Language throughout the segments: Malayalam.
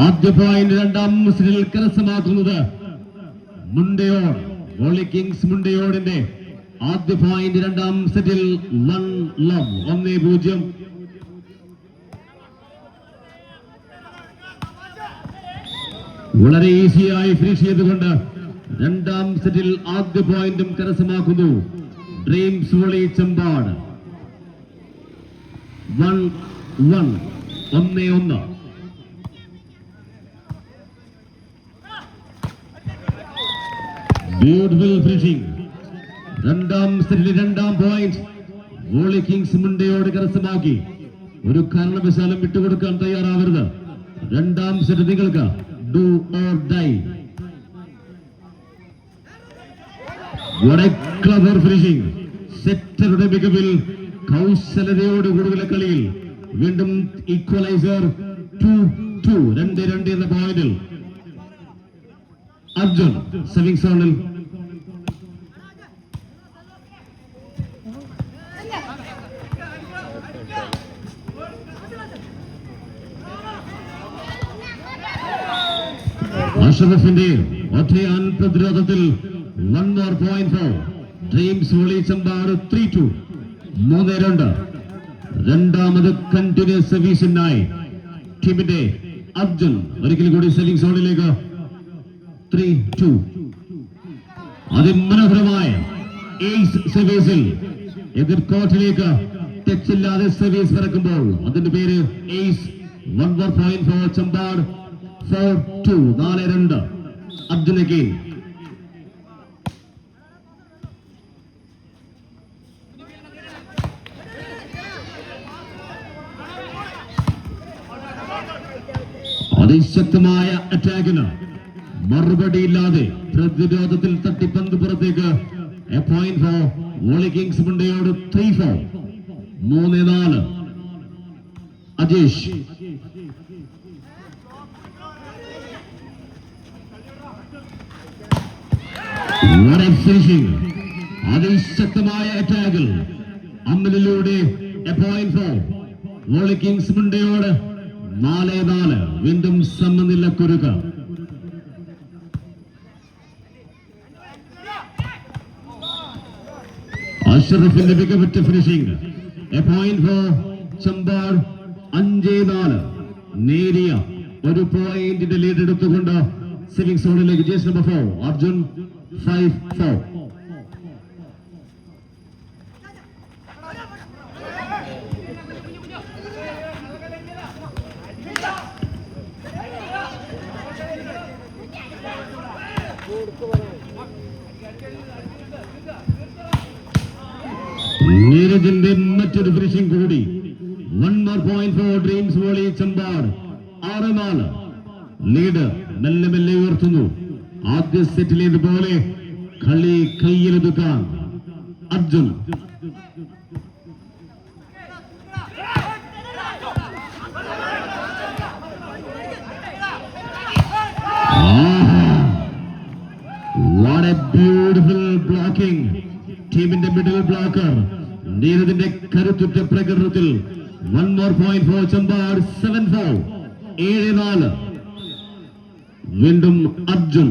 ആദ്യ പോയിന്റ് രണ്ടാം സെറ്റിൽ കരസ്ഥമാക്കുന്നത് മുണ്ടയോട്. വോളി കിങ്സ് മുണ്ടയോടിന്റെ ആദ്യ പോയിന്റ് രണ്ടാം സെറ്റിൽ 1-0. വളരെ ഈസിയായി ഫിനിഷ് ചെയ്തുകൊണ്ട് രണ്ടാം സെറ്റിൽ ആദ്യ പോയിന്റും കരസ്ഥമാക്കുന്നു dreams volley Chembad. 1-1. Beautiful finishing. രണ്ടാം സെറ്റിലെ രണ്ടാം പോയിന്റ് വോളി കിങ്സ് മുണ്ടയോട് കരസ്ഥമാക്കി. ഒരു കാരണവശാലും വിട്ടുകൊടുക്കാൻ തയ്യാറാവരുത്. രണ്ടാം സെറ്റ് നിങ്ങൾക്ക് do or die. What a clever finishing. സെറ്ററുടെ മികവിൽ കൗശലതയോടുകൂടിയുള്ള കളിയിൽ വീണ്ടും ഈക്വലൈസർ 2-2 എന്ന പോയിന്റിൽ അർജുൻ സെവിംഗ് സോണിൽ. അഷ്റഫിന്റെ ഒറ്റയാൻ പ്രതിരോധത്തിൽ 1 more point for dreams volley Chembad. 3-2. 3-2. രണ്ടാമത് കണ്ടിന്യൂസ് സർവീസിനായി ടീമിന്റെ അർജുൻ ഒരിക്കൽ കൂടി സെവിംഗ് സോണിലേക്ക്. 3-2. അതിമനോഹരമായ എയ്സ് സർവീസിൽ എതിർ കോർട്ടിലേക്ക് ടച്ചില്ലാതെ സർവീസ് പറക്കുമ്പോൾ അതിന്റെ പേര് ace. 1 more point for Chembad. 4-2. 4-2. അർജുനക്ക് അതിശക്തമായ അറ്റാക്കിന് മറുപടിയില്ലാതെ പ്രതിരോധത്തിൽ തട്ടിപ്പന്ത് പുറത്തേക്ക്. A point for volley kings Mundayode. 3-4. 3-4. Ajesh finishing. അതിശക്തമായ അറ്റാക്കിൽ അമലിലൂടെ a point for volley kings Mundayode. 4-4. വീണ്ടും സമനില കുരുക്ക. അഷ്റഫിന്റെ മികവുറ്റ finishing. A point for Chembad. 5-4. നേരിയ ഒരു പോയിന്റിന്റെ ലീഡ് എടുത്തുകൊണ്ട് സെവിംഗ് സോണിലേക്ക് ജേഴ്സി നമ്പർ 4 അർജുൻ. 5-4. നീരജിന്റെ മറ്റൊരു ഫിനിഷിംഗ് കൂടി. 1 more point for dreams volley Chembad. 6-4. Lead മെല്ലെ മെല്ലെ ഉയർത്തുന്നു. ആദ്യ സെറ്റിലേതുപോലെ കളി കയ്യിലെടുക്കാൻ Arjun. What a beautiful blocking. ടീമിന്റെ മിഡിൽ ബ്ലോക്കർ നീരജിന്റെ കരുത്തുറ്റ പ്രകടനത്തിൽ 1 more point for ചെമ്പാട്. 7-4. 7-4. വീണ്ടും Arjun.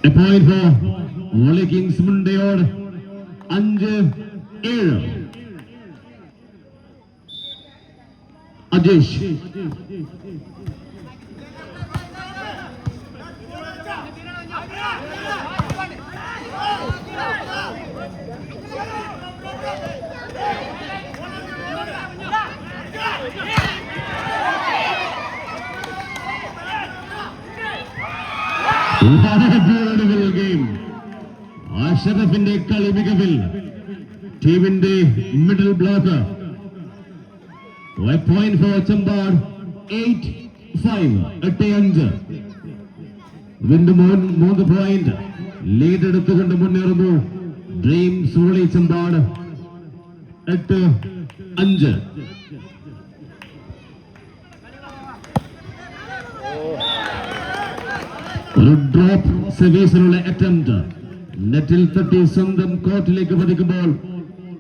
A point for volley kings Mundayode. 5-7. Ajesh അഷ്റഫിന്റെ കളി മികവിൽ ടീമിന്റെ middle blocker. Point for Chembad. 8-5. 8-5. വീണ്ടും 3 പോയിന്റ് ലീഡ് എടുത്തുകൊണ്ട് മുന്നേറുന്നു ഡ്രീംസ് വോളി ചെമ്പാട്. 8-5. 5. ഒരു ഡ്രോപ്പ് സർവീസിനുള്ള അറ്റംപ്റ്റ് നെറ്റിൽ തട്ടി സ്വന്തം കോർട്ടിലേക്ക് പതിക്കുമ്പോൾ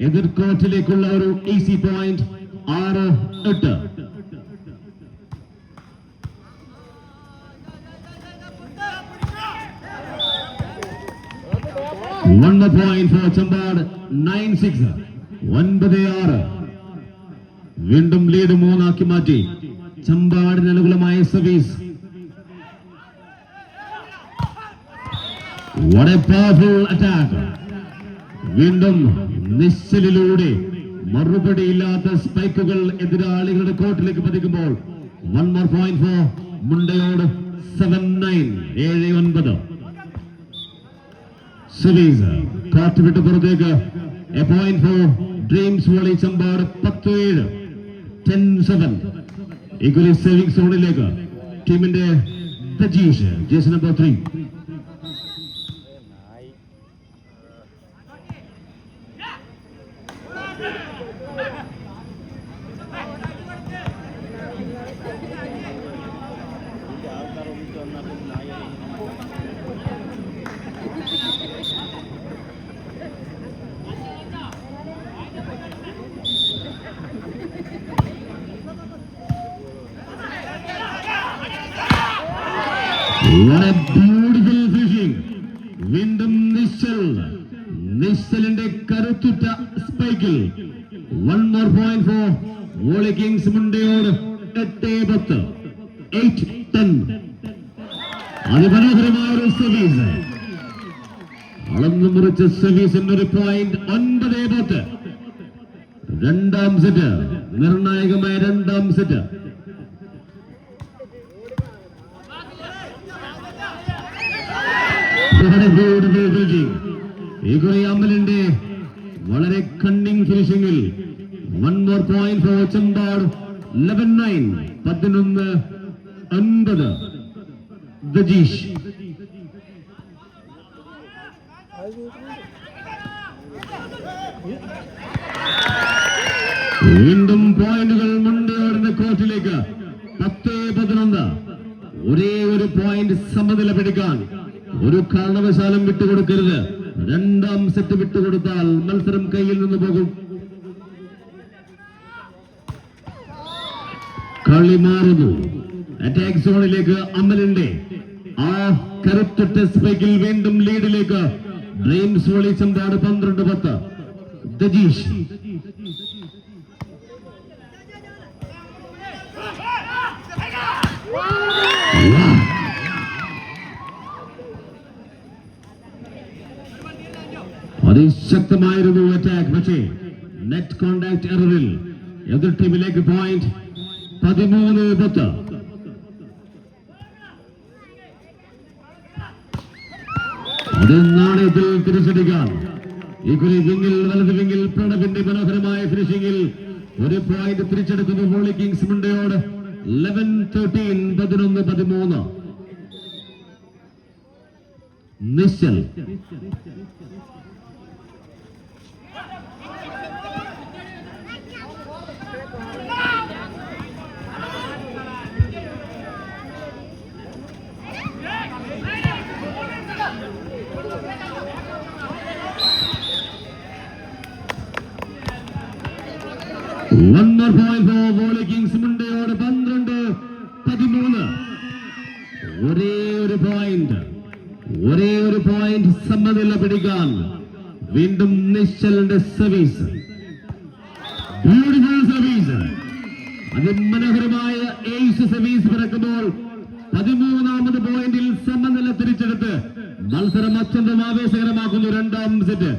എതിർ കോർട്ടിലേക്കുള്ള ഒരു easy point 6-8. One point for Chambad, 9-6. 9-6. വീണ്ടും ലീഡ് 3 ആക്കി മാറ്റി ചമ്പാടിന് അനുകൂലമായ service. What a powerful attack. വീണ്ടും നിശ്ചലിലൂടെ മറുപടിയില്ലാത്ത സ്പൈക്കുകൾ എതിരാളികളുടെ കോർട്ടിലേക്ക് പതിക്കുമ്പോൾ 1 more point for Mundayode. 7-9. 7-9. Service court വിട്ട് പുറത്തേക്ക്. A point for dreams volley Champad. 10-7. 10-7. Equally serving സോണിലേക്ക് ടീമിന്റെ Thajesh jersey number 3. What a beautiful fishing. വീണ്ടും നിശ്ചലിന്റെ കരുത്തുറ്റ സ്പൈക്കിൽ 1 more point for volley kings Mundayode. 8-10. 8-10. അതിമനോഹരമായ ഒരു സർവീസ്. അളന്നു മുറിച്ച സർവീസിന് ഒരു പോയിന്റ്. 9-10. രണ്ടാം സെറ്റ്, നിർണായകമായ രണ്ടാം സെറ്റ്. അമലിന്റെ വളരെ കണ്ണിങ് ഫിനിഷിംഗിൽ 1 more point for Champad. 11-9. 11-9. Dajeesh. വീണ്ടും പോയിന്റുകൾ മുണ്ടയോടിന്റെ കോർട്ടിലേക്ക്. 10-11. ഒരേ ഒരു പോയിന്റ് സമനില പിടിക്കാൻ ഒരു കാരണവശാലും വിട്ടുകൊടുക്കരുത്. രണ്ടാം സെറ്റ് വിട്ടുകൊടുത്താൽ മത്സരം കയ്യിൽ നിന്ന് പോകും. കളി മാറുന്നു. അറ്റാക്ക് സോണിലേക്ക് അമലിന്റെ ആ കരുത്തുറ്റ സ്പൈക്കിൽ വീണ്ടും ലീഡിലേക്ക് ഡ്രീംസ് വോളി ചമ്പാട്. 12-10. ദജീഷ്. അതിശക്തമായിരുന്നു അറ്റാക്ക്. പക്ഷേ നെറ്റ് കോണ്ടാക്ട് എററിൽ എതിർ ടീമിലേക്ക് പോയിന്റ്. 13-10. അത് നാണയത്തിൽ തിരിച്ചടിക്കാൻ ഈക്വലി വിങ്ങിൽ വലത് വിങ്ങിൽ പ്രണവിന്റെ മനോഹരമായ ഫിനിഷിംഗിൽ ഒരു പോയിന്റ് തിരിച്ചെടുക്കുന്നു volley kings Mundayode. 11-13. 11-13. Nischal. One more point for volley kings Mundayode. 12-13. ഒരേ ഒരു പോയിന്റ് സമനില പിടിക്കാൻ വീണ്ടും നിശ്ചലിന്റെ സർവീസ്. Beautiful service. അതിമനോഹരമായ ഏസ് സർവീസ് പിറക്കുമ്പോൾ 13ാമത് പോയിന്റിൽ സമനില തിരിച്ചെടുത്ത് മത്സരം അത്യന്തം ആവേശകരമാക്കുന്നു. രണ്ടാം സെറ്റ്